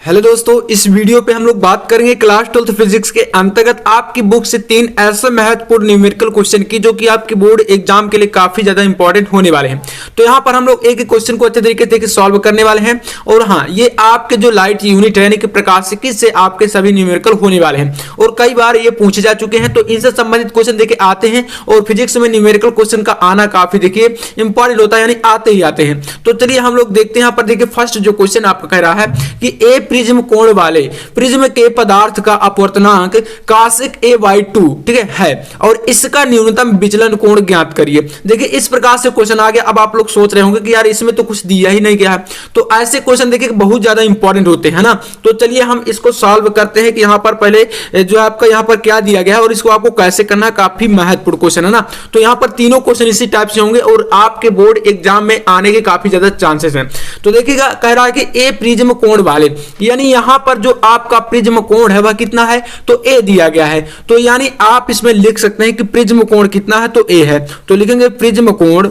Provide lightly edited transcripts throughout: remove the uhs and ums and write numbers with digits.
Hello दोस्तों, इस video पे हम लोग बात करेंगे क्लास 12th फिजिक्स के अंतर्गत आपकी बुक से 3 ऐसे महत्वपूर्ण न्यूमेरिकल क्वेश्चन की जो कि आपके बोर्ड एग्जाम के लिए काफी ज्यादा इंपॉर्टेंट होने वाले हैं। तो यहाँ पर हम लोग एक एक क्वेश्चन को अच्छे तरीके से सॉल्व करने वाले हैं। और हाँ, ये आपके जो लाइट यूनिट है यानी कि प्रकाशिकी से आपके सभी न्यूमेरिकल होने वाले हैं और कई बार ये पूछे जा चुके हैं। तो इनसे संबंधित क्वेश्चन देखिए आते हैं और फिजिक्स में न्यूमेरिकल क्वेश्चन का आना काफी देखिए इंपॉर्टेंट होता है, यानी आते ही आते हैं। तो चलिए हम लोग देखते हैं। यहाँ पर देखिए फर्स्ट जो क्वेश्चन आपका कह रहा है कि ए प्रिज्म कोण वाले प्रिज्म के पदार्थ का अपवर्तनांक cosec a/2 ठीक है और इसका न्यूनतम विचलन कोण ज्ञात करिए। देखिए इस प्रकार से क्वेश्चन आ गया। अब आप लोग सोच रहे होंगे कि यार इसमें तो कुछ दिया ही नहीं गया है। तो ऐसे क्वेश्चन देखिए बहुत ज्यादा इंपॉर्टेंट होते हैं ना। तो चलिए हम इसको सॉल्व करते हैं कि यहाँ पर पहले जो आपका यहाँ पर क्या दिया गया है और इसको आपको कैसे करना है। काफी महत्वपूर्ण क्वेश्चन है ना। तो यहाँ पर तीनों क्वेश्चन इसी टाइप से होंगे और आपके बोर्ड एग्जाम में आने के काफी ज्यादा चांसेस हैं। तो देखिएगा कह रहा है कि ए प्रिज्म कोण वाले, यानी यहां पर जो आपका प्रिज्म कोण है वह कितना है, तो ए दिया गया है। तो यानी आप इसमें लिख सकते हैं कि प्रिज्म कोण कितना है, तो ए है। तो लिखेंगे प्रिज्म कोण,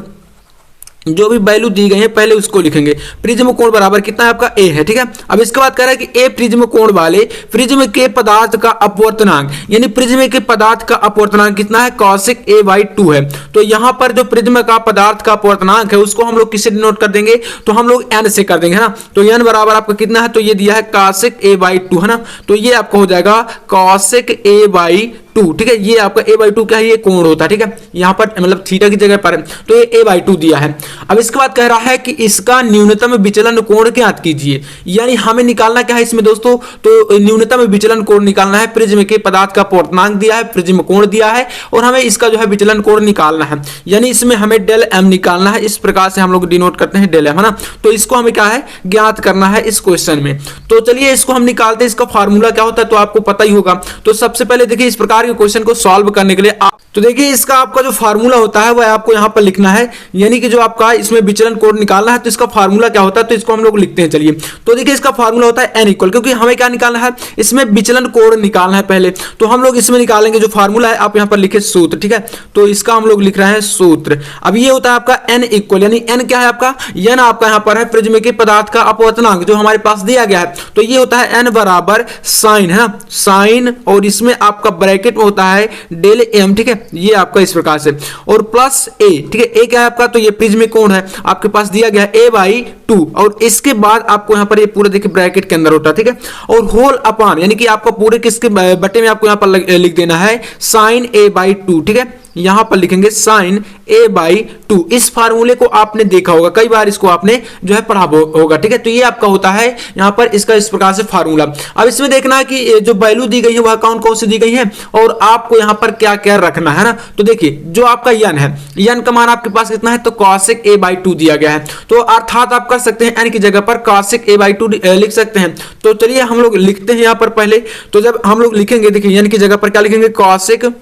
जो भी वैल्यू दी गई है पहले उसको लिखेंगे। प्रिज्म कोण बराबर कितना है आपका, ए है। ठीक है, अब इसके बाद कह रहा है कि ए प्रिज्म कोण वाले प्रिज्म के पदार्थ का अपवर्तनांक, यानी प्रिज्म के पदार्थ का अपवर्तनांक कितना है, cosec a/2 है। तो यहां पर जो प्रिज्म का पदार्थ का अपवर्तनांक है उसको हम लोग किससे डिनोट कर देंगे, तो हम लोग n से कर देंगे, है ना। तो n बराबर आपका कितना है, तो ये दिया है cosec a/2 है ना। तो ये आपका हो जाएगा cosec a/2। ठीक है, ये आपका a/2 क्या है, ये कोण होता है। ठीक है, यहाँ पर मतलब थीटा की जगह पर है, तो ये a/2 दिया है। अब इसके बाद कह रहा है कि इसका न्यूनतम विचलन कोण ज्ञात कीजिए। यानी हमें निकालना क्या है इसमें दोस्तों, तो न्यूनतम विचलन कोण निकालना है। प्रिज्म के पदार्थ का अपवर्तनांक दिया है, प्रिज्म कोण दिया है और हमें इसका जो है विचलन कोण निकालना है। यानी इसमें हमें डेल एम निकालना है। इस प्रकार से हम लोग डिनोट करते हैं डेल एम, है ना। तो इसको हमें क्या है ज्ञात करना है इस क्वेश्चन में। तो चलिए इसको हम निकालते हैं। इसका फार्मूला क्या होता है तो आपको पता ही होगा। तो सबसे पहले देखिए इस प्रकार के क्वेश्चन को सॉल्व करने के लिए तो देखिए इसका आपका जो फार्मूला होता है वह आपको यहां पर लिखना है। यानी कि जो आपका इसमें विचलन कोण निकालना है तो इसका फार्मूला क्या होता है, तो इसको हम लोग लिखते हैं। चलिए तो देखिए इसका फार्मूला होता है n इक्वल, क्योंकि हमें क्या निकालना है, इसमें विचलन कोण निकालना है पहले। तो हम लोग इसमें निकालेंगे जो फार्मूला है, आप यहां पर लिखे सूत्र। ठीक है, तो इसका हम लोग लिख रहे हैं सूत्र। अब ये होता है आपका n इक्वल, यानी n क्या है आपका, n आपका यहां पर है प्रिज्म के पदार्थ का अपवर्तनांक जो हमारे पास दिया गया है। तो ये होता है n बराबर साइन, है ना, साइन, और इसमें आपका ब्रैकेट में होता है डेल m। ठीक है, ये आपका इस प्रकार से, और प्लस a। ठीक है, a क्या है आपका, तो ये प्रिज्म कोण है आपके पास दिया गया है a/2, और इसके बाद आपको यहां पर ये पूरा देखिए ब्रैकेट के अंदर होता है। ठीक है, और होल अपान, यानी कि आपका पूरे किसके बटे में आपको यहां पर लिख देना है साइन a/2। ठीक है, यहां पर लिखेंगे साइन a/2। इस फार्मूले को आपने देखा होगा, कई बार इसको आपने जो है पढ़ा होगा। ठीक है, तो ये आपका होता है यहां पर इसका इस प्रकार से फार्मूला। अब इसमें देखना है कि जो वैल्यू दी गई है वह कौन कौन सी दी गई है और आपको यहां पर क्या क्या रखना है ना। तो देखिए जो आपका n है, n का मान आपके पास कितना है, तो cosec a/2 दिया गया है। तो अर्थात आप कर सकते हैं n की जगह पर cosec a/2 लिख सकते हैं। तो चलिए हम लोग लिखते हैं यहां पर पहले। तो जब हम लोग लिखेंगे देखिए n की जगह पर क्या लिखेंगे, cosec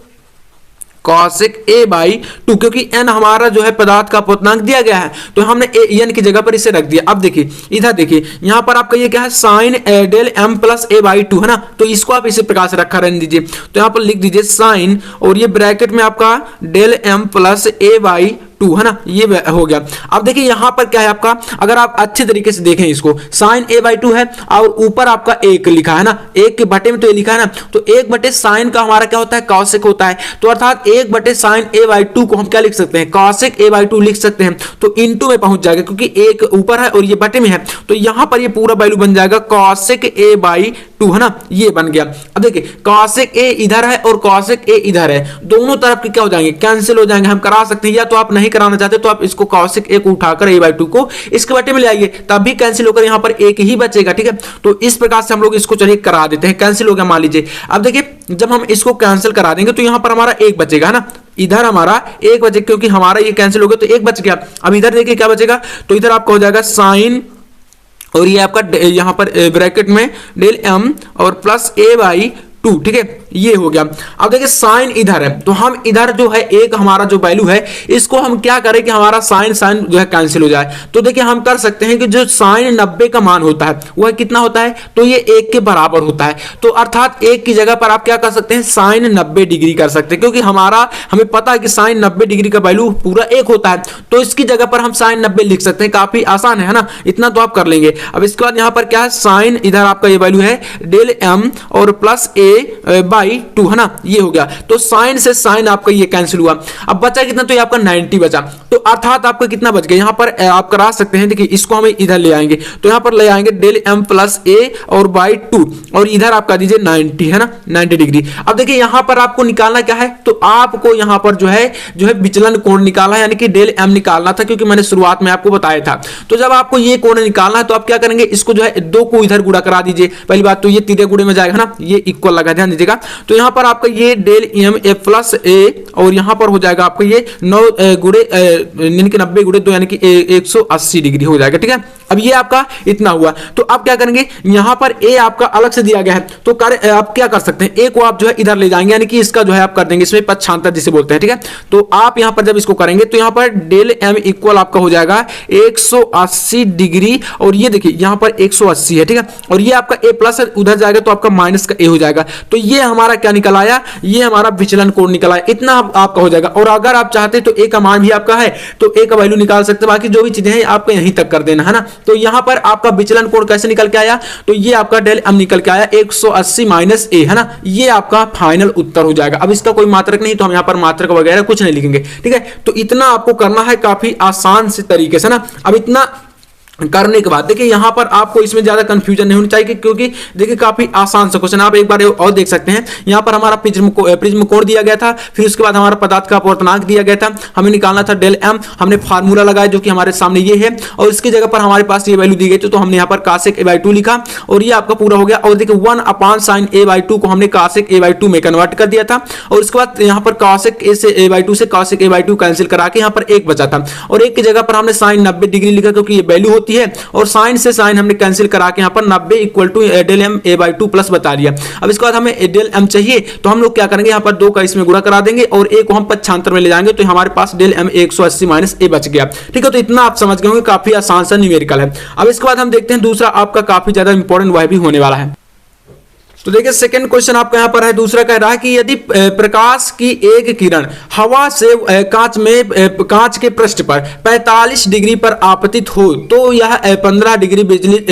a/2, क्योंकि n हमारा जो है पदार्थ का अपवर्तनांक दिया गया है तो हमने n की जगह पर इसे रख दिया। अब देखिए इधर देखिए यहां पर आपका ये क्या है, sign del m plus a/2 है ना। तो इसको आप इसी प्रकार से रखा रहने दीजिए। तो यहां पर लिख दीजिए साइन, और ये ब्रैकेट में आपका डेल m प्लस a/2 है ना, ये हो गया। अब देखिए यहां पर क्या है आपका, अगर आप अच्छे तरीके से देखें इसको, साइन a/2 है और ऊपर आपका 1 लिखा है ना, 1 के बटे में तो ये लिखा है ना। तो 1 बटे साइन का हमारा क्या होता है, cosec होता है। तो अर्थात 1 बटे साइन a/2 को हम क्या लिख सकते हैं, cosec a/2 लिख सकते हैं। तो इनटू में पहुंच जाएगा, क्योंकि 1 ऊपर है और ये बटे में है। तो यहां पर ये पूरा वैल्यू बन जाएगा cosec a/2 है ना, ये बन गया। अब देखिए cosec a इधर है और cosec a इधर है, दोनों तरफ के क्या हो जाएंगे, कैंसिल हो जाएंगे। हम करा सकते हैं, या तो आप नहीं कराना चाहते तो आप इसको cosec a को उठाकर a/2 को इसके बटे में ले आइए, तब भी कैंसिल होकर यहां पर 1 ही बचेगा। ठीक है, तो इस प्रकार से हम लोग इसको चलिए करा देते हैं। कैंसिल हो गया मान लीजिए। अब देखिए जब हम इसको कैंसिल करा देंगे तो यहां पर हमारा 1 बचेगा, है ना, इधर हमारा 1 बचेगा, क्योंकि हमारा ये कैंसिल हो गया तो 1 बच गया। अब इधर देखिए क्या बचेगा, तो इधर आपका हो जाएगा साइन, और ये आपका यहां पर ब्रैकेट में डेल m और प्लस a/2। ठीक है, ये हो गया। अब देखिए साइन इधर है, तो हम इधर जो है एक हमारा जो वैल्यू है इसको हम क्या करें कि हमारा साइन साइन जो है कैंसिल हो जाए। तो देखिए हम कर सकते हैं कि जो साइन 90 का मान होता है वह कितना होता है, तो ये 1 के बराबर होता है। तो अर्थात 1 की जगह पर आप क्या कर सकते हैं, साइन 90 डिग्री कर सकते हैं, क्योंकि हमें पता है कि साइन 90 डिग्री का वैल्यू पूरा 1 होता है। तो इसकी जगह पर हम साइन 90 लिख सकते हैं, काफी आसान है ना, इतना तो आप कर लेंगे। अब इसके बाद यहां पर क्या है, साइन इधर आपका ये वैल्यू है डेल एम और प्लस ए बाई 2 है ना, ये हो गया। तो साइन से साइन आपका ये कैंसिल हुआ। अब बचा कितना, तो ये आपका 90 बचा। तो अर्थात आपका कितना बच गया, यहां पर आप करा सकते हैं, देखिए इसको हम इधर ले आएंगे, तो यहां पर ले आएंगे डेल एम प्लस ए और बाई 2 और इधर आप कर दीजिए 90 है ना, 90 डिग्री। अब देखिए यहां पर आपको निकालना क्या है, तो आपको यहां पर जो है विचलन कोण निकालना है, यानी कि डेल एम निकालना था, क्योंकि मैंने शुरुआत में आपको बताया था। तो जब आपको ये कोण निकालना है तो आप क्या करेंगे, इसको जो है 2 को इधर गुणा करा दीजिए। पहली बात तो ये तीसरे गुणे में जाएगा ना, ये इक्वल लगा, ध्यान दीजिएगा। तो यहां पर आपका ये डेल एम ए प्लस ए और यहां पर हो जाएगा आपका ये 9 गुणे 90 गुणे 2 यानी कि 180 डिग्री हो जाएगा, ठीक है। अब ये आपका इतना हुआ। तो आप क्या करेंगे, यहां पर ए आपका अलग से दिया गया है, तो आप क्या कर सकते हैं, ए को आप जो है इधर ले जाएंगे, यानी कि इसका जो है आप कर देंगे इसमें पक्षांतर जिसे बोलते हैं, ठीक है। तो आप यहां पर जब इसको करेंगे तो यहां पर डेल एम इक्वल आपका हो जाएगा 180 डिग्री और ये देखिए यहां पर 180 है, ठीक है। और ये आपका ए प्लस उधर जाएगा तो आपका माइनस का ए हो जाएगा। तो ये हमारा क्या निकल आया, ये हमारा विचलन कोण निकल आया, इतना आपका हो जाएगा। और अगर आप चाहते तो ए का मान भी आपका है तो ए का वैल्यू निकाल सकते हैं, बाकी जो भी चीजें हैं आपको यहीं तक कर देना है ना। तो यहां पर आपका विचलन कोण कैसे निकल के आया, तो ये आपका डेल एम निकल के आया 180 माइनस ए है ना, ये आपका फाइनल उत्तर हो जाएगा। अब इसका कोई मात्रक नहीं, तो हम यहां पर मात्रक वगैरह कुछ नहीं लिखेंगे, ठीक है। तो इतना आपको करना है काफी आसान से तरीके से ना। अब इतना करने के बाद देखिए यहां पर आपको इसमें ज्यादा कंफ्यूजन नहीं होनी चाहिए, क्योंकि देखिए काफी आसान सा क्वेश्चन। आप एक बार और देख सकते हैं, यहां पर हमारा प्रिज्म कोण दिया गया था, फिर उसके बाद हमारा पदार्थ का अपवर्तनांक दिया गया था, हमें निकालना था डेल एम, हमने फार्मूला लगाया जो कि हमारे सामने ये है, और इसकी जगह पर हमारे पास ये वैल्यू दी गई थी, तो हमने यहां पर कासेक a/2 लिखा और ये आपका पूरा हो गया। और देखिए 1/sin a/2 को हमने कासेक a/2 में कन्वर्ट कर दिया था, और उसके बाद यहां पर कासेक a से a/2 से कासेक a/2 कैंसिल करा के यहां पर 1 बचा था, और 1 की जगह पर हमने साइन 90 डिग्री लिखा क्योंकि ये वैल्यू होती है, और साइन से साइन हमने कैंसिल करा के यहां पर 90 equal to del m a/2 plus बता दिया। अब इसके बाद हमें डेल एम चाहिए, तो हम लोग क्या करेंगे, यहां पर 2 का इसमें गुणा करा देंगे और a को हम पक्षांतर में ले जाएंगे, तो हमारे पास डेल एम 180 माइनस ए बच गया, ठीक है। तो इतना आप समझ गए होंगे, काफी आसान सा न्यूमेरिकल है। अब इसके बाद हम देखते हैं दूसरा आपका काफी ज्यादा इंपॉर्टेंट वह भी होने वाला है। तो देखिए सेकंड क्वेश्चन आपका यहां पर है, दूसरा कह रहा है कि यदि प्रकाश की एक किरण हवा से कांच के पृष्ठ पर 45 डिग्री पर आपतित हो तो यह 15 डिग्री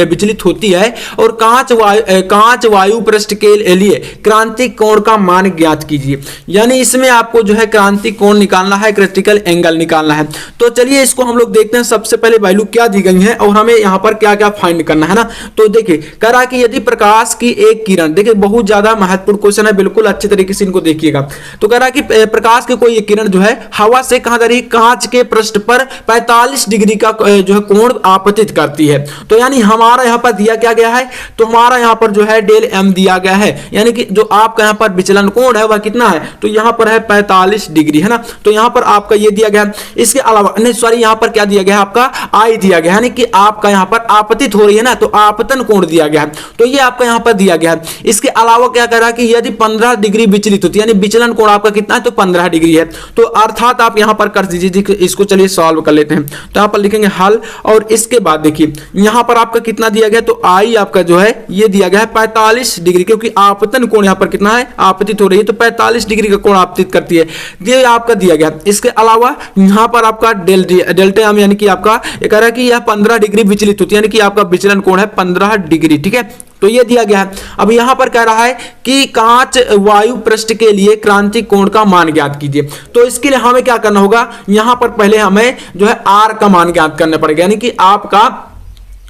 विचलित होती है, और कांच वायु पृष्ठ के लिए क्रांतिक कोण का मान ज्ञात कीजिए। यानी इसमें आपको जो है क्रांतिक कोण निकालना है, क्रिटिकल एंगल निकालना है। तो चलिए इसको हम लोग देखते हैं। सबसे पहले वैल्यू क्या दी गई है और हमें यहां पर क्या क्या फाइंड करना है ना। तो देखिए कह रहा है कि यदि प्रकाश की एक किरण, देखिए बहुत ज्यादा महत्वपूर्ण क्वेश्चन है, बिल्कुल अच्छे तरीके से इनको देखिएगा। तो कह रहा है कि प्रकाश की कोई किरण जो है हवा से कहां जा रही है, कांच के पृष्ठ पर 45 डिग्री का जो है कोण आपतित करती है। तो यानी हमारा यहां पर दिया क्या गया है, तो हमारा यहां पर जो है डेल एम दिया गया है, यानी कि जो आपका यहां पर विचलन कोण है वह कितना है, तो यहां पर है 45 डिग्री है ना। तो यहां पर आपका ये दिया गया। इसके अलावा नहीं सॉरी, यहां पर क्या दिया गया है, आपका आई दिया गया, यानी कि आपका यहां पर आपतित हो रही है ना, तो आपतन कोण दिया गया है, तो ये आपका यहां पर दिया गया है। इसके अलावा क्या कर रहा है कि यदि 15 डिग्री विचलित होती है, यानी विचलन कोण आपका कितना है, तो 15 डिग्री है। तो अर्थात आप यहां पर कर दीजिए, इसको चलिए सॉल्व कर लेते हैं। तो यहां पर लिखेंगे हल, और इसके बाद देखिए यहां पर आपका कितना दिया गया, तो आई आपका जो है ये दिया गया है 45 डिग्री, क्योंकि आपतन कोण यहां पर कितना है, आपतित हो रही है, तो 45 डिग्री का कोण आपतित करती है, ये आपका दिया गया। इसके अलावा यहां पर आपका डेल्टा एम, यानी कि आपका ये कह रहा है कि यह 15 डिग्री विचलित होती है, यानी कि आपका विचलन कोण है 15 डिग्री, ठीक है। तो ये दिया गया है। अब यहां पर कह रहा है कि कांच वायु पृष्ठ के लिए क्रांतिक कोण का मान ज्ञात कीजिए। तो इसके लिए हमें क्या करना होगा, यहां पर पहले हमें जो है आर का मान ज्ञात करना पड़ेगा, यानी कि आपका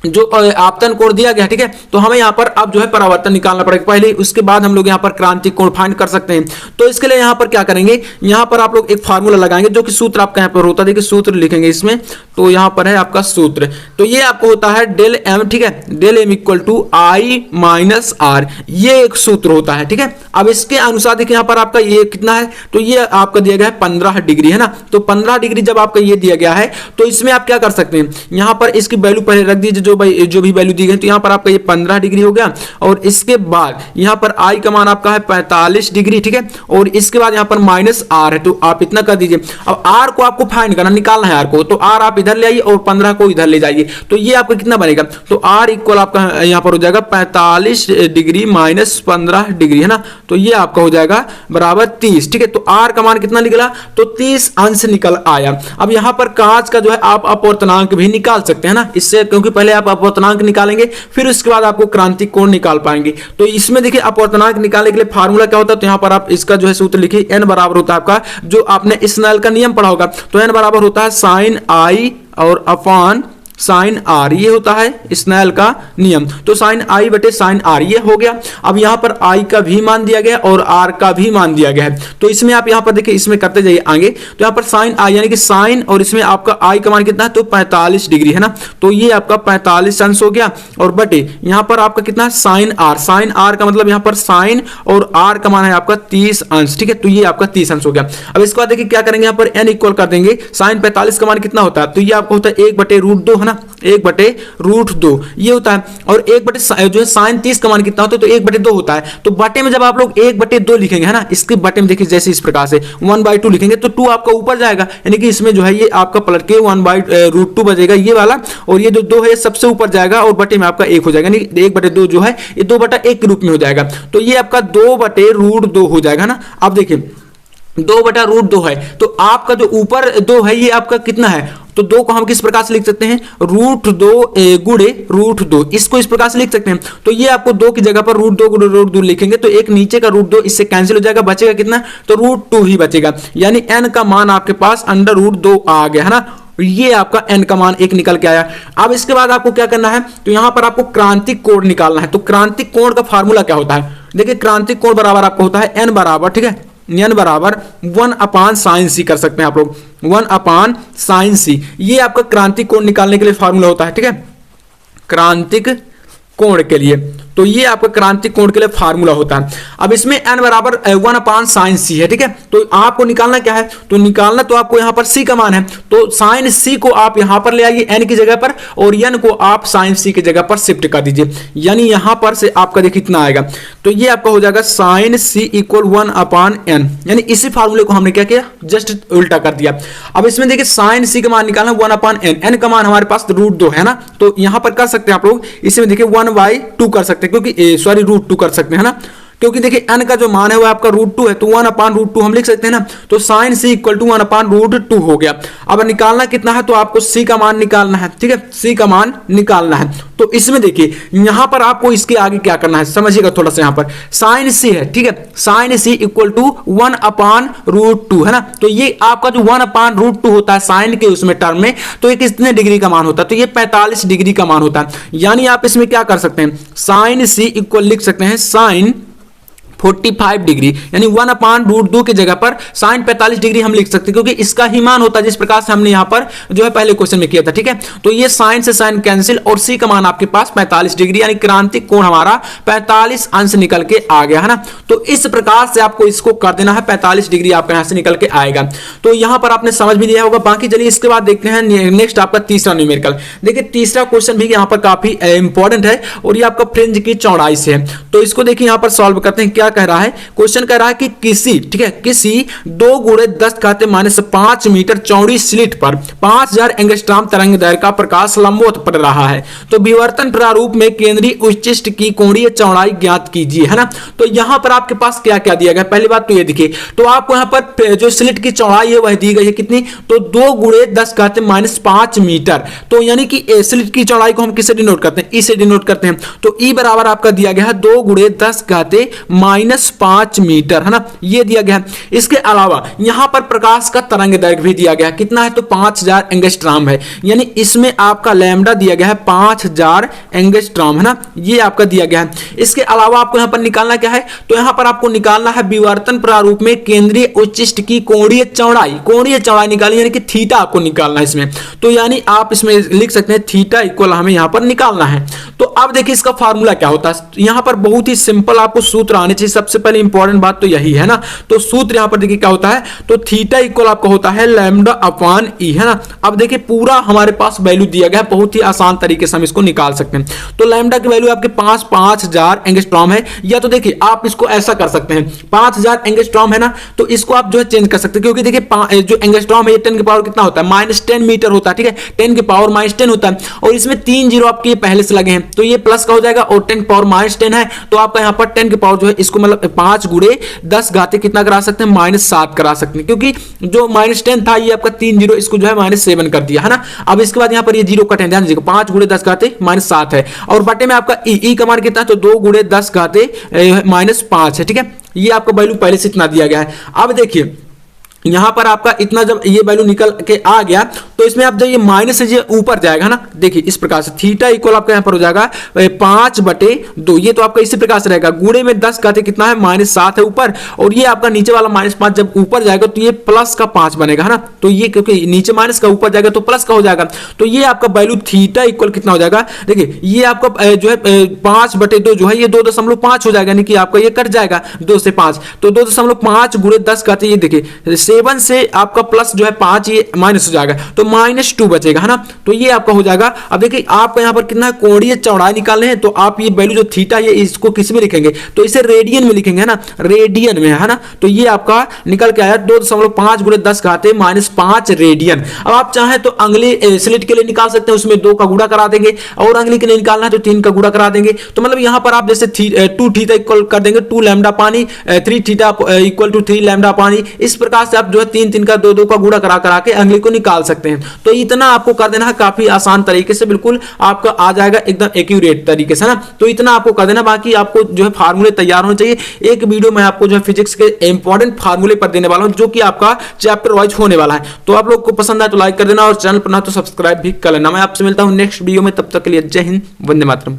जो आपतन कोण दिया गया, ठीक है। तो हमें यहां पर अब जो है परावर्तन निकालना पड़ेगा पहले, उसके बाद हम लोग यहां पर क्रांतिक कोण फाइंड कर सकते हैं। तो इसके लिए यहां पर क्या करेंगे, यहां पर आप लोग एक फार्मूला लगाएंगे, जो कि सूत्र आपका यहां पर होता है, देखिए सूत्र लिखेंगे इसमें। तो यहां पर है आपका सूत्र, तो ये आपको होता है डेल एम, ठीक है, del m equal to I minus R, ये एक सूत्र होता है, ठीक है। अब इसके अनुसार देखिए यहां पर आपका ये कितना है, तो ये आपका दिया गया है 15 डिग्री है ना। तो 15 डिग्री जब आपका ये दिया गया है, तो इसमें आप क्या कर सकते हैं, यहां पर इसकी वैल्यू पहले रख दीजिए, जो भी वैल्यू दी गई, तो यहाँ पर आपका ये 15 डिग्री हो गया। और इसके बाद यहाँ पर आई का मान आपका है 45 डिग्री, ठीक है। और इसके बाद यहाँ पर माइनस आर है, तो आप इतना कर दीजिए। अब आर को आपको फाइंड करना, निकालना है आर को, तो आर आप इधर ले आइए और 15 को इधर ले जाइए, तो ये आपका कितना बनेगा, तो आर इक्वल आपका यहाँ पर हो जाएगा 45 डिग्री माइनस 15 डिग्री, है ना। तो ये आपका हो जाएगा बराबर 30, ठीक है। तो आर का मान कितना निकला, तो 30 अंश निकल आया। अब यहाँ पर कांच का जो है आप अपवर्तनांक भी निकाल सकते हैं ना इससे, क्योंकि पहले आप अपवर्तनांक निकालेंगे फिर उसके बाद आपको क्रांतिक कोण निकाल पाएंगे। तो इसमें देखिए अपवर्तनांक निकालने के लिए फार्मूला क्या होता है, तो यहाँ पर आप इसका जो है सूत्र लिखिए, एन बराबर होता है आपका, जो आपने स्नेल का नियम पढ़ा होगा, तो एन बराबर होता है साइन आई और अपॉन साइन आर, ये होता है स्नेल का नियम। तो साइन आई बटे साइन आर ये हो गया। अब यहाँ पर आई का भी मान दिया गया और आर का भी मान दिया गया है, तो इसमें आप यहाँ पर देखिए, इसमें करते जाइए आगे, तो यहाँ पर साइन आई यानी कि साइन, और इसमें आपका आई का मान कितना है, तो 45 डिग्री, है ना। तो ये आपका 45 अंश हो गया, और बटे यहाँ पर आपका कितना साइन आर, साइन आर का मतलब यहाँ पर साइन और आर का मान है आपका 30 अंश, ठीक है। तो ये आपका 30 अंश हो गया। अब इसके बाद देखिए क्या करेंगे, यहाँ पर एन इक्वल कर देंगे, साइन 45 का मान कितना होता है, तो ये आपको होता है 1/√2, है ना, 1/√2 ये होता है। और 1 जो है साइन 30 का मान कितना होता है, तो 1/2 होता है। तो बटे में जब आप लोग 1/2 लिखेंगे, है ना, इसके बटे में देखिए जैसे इस प्रकार से 1/2 लिखेंगे तो 2 आपका ऊपर जाएगा, यानी कि इसमें जो है ये आपका पलट के 1/√2 बचेगा ये वाला, और ये जो 2 है सबसे ऊपर जाएगा और बटे में आपका 1 हो जाएगा, यानी 1/2 जो है ये 2/1 के रूप में हो जाएगा। तो ये आपका 2/√2 हो जाएगा ना। अब देखिए 2/√2 है, तो आपका जो ऊपर 2 है ये आपका कितना है, तो 2 को हम किस प्रकार से लिख सकते हैं, √2 गुणे √2, इसको इस प्रकार से लिख सकते हैं। तो ये आपको 2 की जगह पर √2 गुणे √2 लिखेंगे, तो एक नीचे का √2 इससे कैंसिल हो जाएगा, बचेगा कितना, तो √2 ही बचेगा, यानी n का मान आपके पास √2 आ गया, है ना। ये आपका n का मान एक निकल के आया। अब इसके बाद आपको क्या करना है, तो यहां पर आपको क्रांतिक कोण निकालना है। तो क्रांतिक कोण का फार्मूला क्या होता है, देखिए क्रांतिक कोण बराबर आपको होता है n बराबर, ठीक है, n बराबर 1/sin c कर सकते हैं आप लोग, 1/sin c, ये आपका क्रांतिक कोण निकालने के लिए फार्मूला होता है, ठीक है, क्रांतिक कोण के लिए। तो ये आपका क्रांतिक कोण के लिए फार्मूला होता है। अब इसमें n बराबर 1/sin c है, ठीक है। तो आपको निकालना क्या है, तो निकालना तो आपको यहाँ पर c का मान है, तो sin c को आप यहाँ पर ले आइए n की जगह पर, और n को आप sin c की जगह पर शिफ्ट कर दीजिए, यानी यहाँ पर से आपका देखिए कितना आएगा, तो ये आपका हो जाएगा sin c = 1/n, यानी इसी फार्मूले को हमने क्या किया, जस्ट उल्टा कर दिया। अब इसमें देखिए sin c का मान निकालना 1/n, n का मान हमारे पास √2 है ना, तो यहाँ पर कर सकते हैं आप लोग, इसमें देखिए 1/2 कर सकते हैं, क्योंकि सॉरी √2 कर सकते हैं ना, क्योंकि देखिए n का जो मान है वो आपका √2 है, तो 1/√2 हम लिख सकते हैं ना। तो sin c = 1/√2 हो गया। अब निकालना कितना है, तो आपको c का मान निकालना है, ठीक है, c का मान निकालना है। तो इसमें देखिए यहां पर आपको इसके आगे क्या करना है, समझिएगा थोड़ा सा, यहां पर sin c है, ठीक है, sin c = 1/√2, है ना। तो ये आपका जो 1/√2 होता है साइन के उसमें टर्म में, तो ये कितने डिग्री का मान होता है, तो ये 45 डिग्री का मान होता है। यानी आप इसमें क्या कर सकते हैं, sin c इक्वल लिख सकते हैं sin 45 डिग्री, यानी 1/√2 की जगह पर sin 45 डिग्री हम लिख सकते हैं, क्योंकि इसका ही मान होता है जिस प्रकार से हमने यहाँ पर जो है पहले क्वेश्चन में किया था, ठीक है। तो ये साइन से साइन कैंसिल, और c का मान आपके पास 45 डिग्री, यानी क्रांतिक कोण हमारा 45 अंश निकल के आ गया, है ना। तो इस प्रकार से आपको इसको कर देना है, 45 डिग्री आपका यहाँ से निकल के आएगा। तो यहाँ पर आपने समझ भी लिया होगा। बाकी चलिए इसके बाद देखते हैं नेक्स्ट आपका तीसरा न्यूमेरिकल। देखिए तीसरा क्वेश्चन भी यहाँ पर काफी इंपॉर्टेंट है, और ये आपका फ्रिंज की चौड़ाई से है। तो इसको देखिए यहाँ पर सॉल्व करते हैं। क्या कह रहा है क्वेश्चन, कह रहा है कि किसी, ठीक है, किसी 2 × 10⁻5 मीटर चौड़ी स्लिट पर 5000 एंगस्ट्रॉम तरंग दैर्घ्य का प्रकाश लंबवत पड़ रहा है, तो विवर्तन प्रारूप में केंद्रीय उच्चिष्ट की कोणीय चौड़ाई ज्ञात कीजिए, है ना। तो यहां पर आपके पास क्या क्या दिया गया, पहली बात तो ये देखिए, तो आपको यहां पर जो स्लिट की चौड़ाई है वह दी गई है कितनी, तो 2 × 10⁻5 मीटर। तो यानी कि स्लिट की चौड़ाई को हम किससे डिनोट करते हैं, ई से डिनोट करते हैं। तो ई बराबर आपका दिया गया है 2 × 10⁻5 मीटर, है ना, ये दिया गया है। इसके अलावा यहां पर प्रकाश का तरंग दैर्घ्य भी दिया गया है, कितना है, तो 5000 एंगस्ट्रॉम है, यानी इसमें आपका लैम्डा दिया गया है 5000 एंगस्ट्रॉम, है ना, ये आपका दिया गया है। इसके अलावा आपको यहां पर निकालना क्या है, तो यहां पर आपको निकालना है विवर्तन प्रारूप में केंद्रीय उच्चिष्ट की कोणीय चौड़ाई। कोणीय चौड़ाई निकाली, यानी कि थीटा आपको निकालना है इसमें। तो यानी आप इसमें लिख सकते हैं थीटा इक्वल हमें यहां पर निकालना है। तो अब देखिए इसका फार्मूला क्या होता है। यहां पर बहुत ही सिंपल आपको सूत्र आने चाहिए, सबसे पहले इंपॉर्टेंट बात तो यही है ना। तो सूत्र यहां पर देखिए क्या होता है, तो थीटा इक्वल आपका होता है लैम्डा अपॉन ई, है ना। अब देखिए पूरा हमारे पास वैल्यू दिया गया है, बहुत ही आसान तरीके से हम इसको निकाल सकते हैं। तो लैम्डा की वैल्यू आपके पास 5000 एंगस्ट्रॉम है, या तो देखिए आप इसको ऐसा कर सकते हैं, 5000 एंगस्ट्रॉम है ना, तो इसको आप जो है चेंज कर सकते हैं, क्योंकि देखिए जो एंगस्ट्रॉम है 10 की पावर कितना होता है, -10 मीटर होता है, ठीक है, 10 की पावर -10 होता है, और इसमें 3 जीरो आपके पहले से लगे हैं, तो ये प्लस का हो जाएगा, और 10 की पावर -10 है, तो आपका यहाँ पर 10 की पावर जो है इसको मतलब 5 गुणे 10 घाते कितना करा सकते हैं, -7 करा सकते हैं, क्योंकि जो -10 था ये आपका 3 जीरो इसको जो है -7 कर दिया, है ना। अब इसके बाद यहाँ पर ये जीरो कटे, ध्यान दीजिएगा, 5 गुणे 10 घाते -7 है, और बटे में आपका ई का मान कितना है, तो 2 गुणे 10 घाते -5 है, ठीक है। ये आपका वैल्यू पहले से इतना दिया गया है। अब देखिए यहां पर आपका इतना जब ये वैल्यू निकल के आ गया, तो इसमें आप जब ये माइनस से ऊपर जाएगा ना, देखिए इस प्रकार से थीटा इक्वल आपका यहां पर हो जाएगा 5/2, ये तो आपका इसी प्रकार से रहेगा, गुणे में 10 कहते कितना है, -7 है ऊपर, और ये आपका नीचे वाला -5 जब ऊपर जाएगा तो ये प्लस का 5 बनेगा, है ना। तो ये क्योंकि नीचे माइनस का ऊपर जाएगा तो प्लस का हो जाएगा, तो ये आपका वैल्यू थीटा इक्वल कितना हो जाएगा, देखिए ये आपका जो है 5/2 जो है ये 2.5 हो जाएगा, यानी कि आपका ये कट जाएगा 2 से 5, तो 2.5 गुणे 10 कहते ये देखिए 7 से आपका प्लस जो है 5 ये माइनस हो जाएगा, तो -2 बचेगा, है ना। तो ये आपका हो जाएगा। अब देखिए आपको यहां पर कितना है, कोणीय चौड़ाई निकालने हैं, तो आप ये वैल्यू जो थीटा है इसको किस में लिखेंगे, तो इसे रेडियन में लिखेंगे, है ना, रेडियन में, है ना। तो ये आपका निकल के आया 2.5 गुणे 10 घाते -5 रेडियन। अब आप चाहें तो अगले स्लिट के लिए निकाल सकते हैं, उसमें 2 का गुणा करा देंगे, और अगले के लिए निकालना है तो 3 का गुणा करा देंगे। तो मतलब यहां पर आप जैसे 2 थीटा इक्वल कर देंगे 2 लैम्डा पानी, 3 थीटा इक्वल टू 3 लैम्डा पानी, इस प्रकार से आप जो है 3 का 2 का गुणा करा के अगले को निकाल सकते हैं। तो इतना आपको कर देना है, काफी आसान तरीके से, बिल्कुल आपका आ जाएगा एकदम एक्यूरेट तरीके से ना। तो इतना आपको कर देना, बाकी आपको जो है फार्मूले तैयार होने चाहिए। एक वीडियो में आपको जो है फिजिक्स के इंपॉर्टेंट फार्मूले पर देने वाला हूं, जो कि आपका चैप्टर वाइज होने वाला है। तो आप लोग को पसंद आए तो लाइक कर देना, और चैनल पर ना तो सब्सक्राइब भी कर लेना। मैं आपसे मिलता हूं नेक्स्ट वीडियो में, तब तक के लिए जय हिंद, वंदे मातरम।